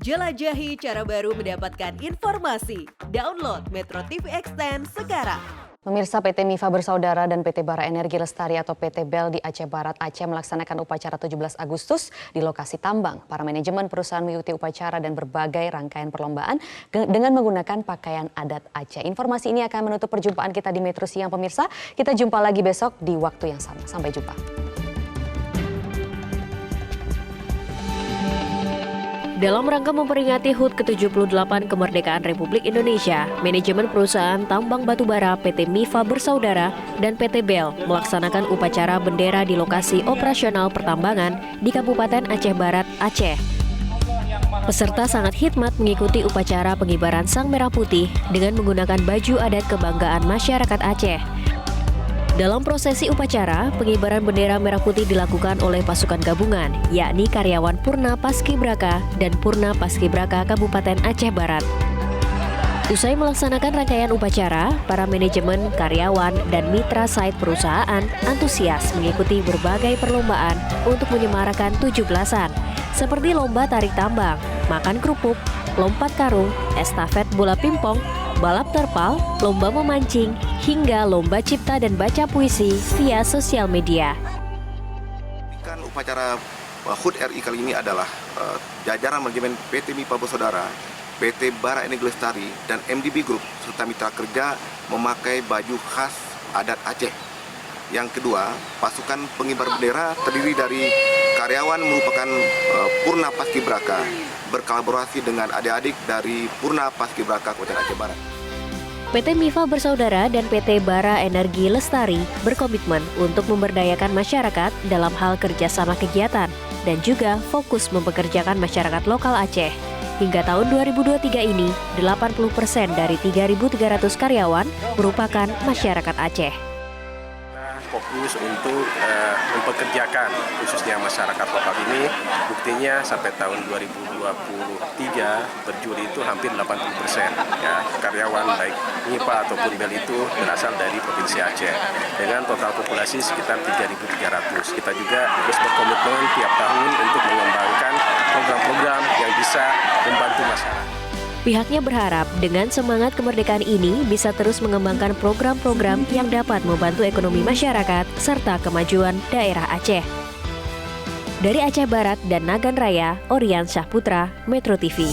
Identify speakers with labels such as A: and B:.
A: Jelajahi cara baru mendapatkan informasi. Download Metro TV Extend sekarang.
B: Pemirsa, PT Mifa Bersaudara dan PT Bara Energi Lestari atau PT BEL di Aceh Barat, Aceh melaksanakan upacara 17 Agustus di lokasi tambang. Para manajemen perusahaan mengikuti upacara dan berbagai rangkaian perlombaan dengan menggunakan pakaian adat Aceh. Informasi ini akan menutup perjumpaan kita di Metro Siang, pemirsa. Kita jumpa lagi besok di waktu yang sama. Sampai jumpa.
C: Dalam rangka memperingati HUT ke-78 kemerdekaan Republik Indonesia, manajemen perusahaan tambang batubara PT Mifa Bersaudara dan PT BEL melaksanakan upacara bendera di lokasi operasional pertambangan di Kabupaten Aceh Barat, Aceh. Peserta sangat hikmat mengikuti upacara pengibaran Sang Merah Putih dengan menggunakan baju adat kebanggaan masyarakat Aceh. Dalam prosesi upacara, pengibaran bendera merah putih dilakukan oleh pasukan gabungan, yakni karyawan Purna Paskibraka dan Purna Paskibraka Kabupaten Aceh Barat. Usai melaksanakan rangkaian upacara, para manajemen, karyawan, dan mitra site perusahaan antusias mengikuti berbagai perlombaan untuk menyemarakan 17-an, seperti lomba tarik tambang, makan kerupuk, lompat karung, estafet bola pingpong, balap terpal, lomba memancing, hingga lomba cipta dan baca puisi via sosial media.
D: Upacara HUT RI kali ini adalah jajaran manajemen PT Mifa Bersaudara, PT Bara Energi Lestari, dan MDB Group serta mitra kerja memakai baju khas adat Aceh. Yang kedua, pasukan pengibar bendera terdiri dari karyawan merupakan Purna Paskibraka berkolaborasi dengan adik-adik dari Purna Paskibraka Kabupaten Aceh Barat.
C: PT Mifa Bersaudara dan PT Bara Energi Lestari berkomitmen untuk memberdayakan masyarakat dalam hal kerjasama kegiatan dan juga fokus mempekerjakan masyarakat lokal Aceh. Hingga tahun 2023 ini, 80% dari 3.300 karyawan merupakan masyarakat Aceh.
E: Fokus untuk mempekerjakan khususnya masyarakat lokal ini. Buktinya sampai tahun 2023 per Juli itu hampir 80% ya, karyawan baik MIFA ataupun BEL itu berasal dari Provinsi Aceh dengan total populasi sekitar 3.300. Kita juga terus berkomitmen tiap tahun untuk mengembangkan program-program yang bisa membantu masyarakat.
C: Pihaknya berharap dengan semangat kemerdekaan ini bisa terus mengembangkan program-program yang dapat membantu ekonomi masyarakat serta kemajuan daerah Aceh. Dari Aceh Barat dan Nagan Raya, Orian Syahputra, Metro TV.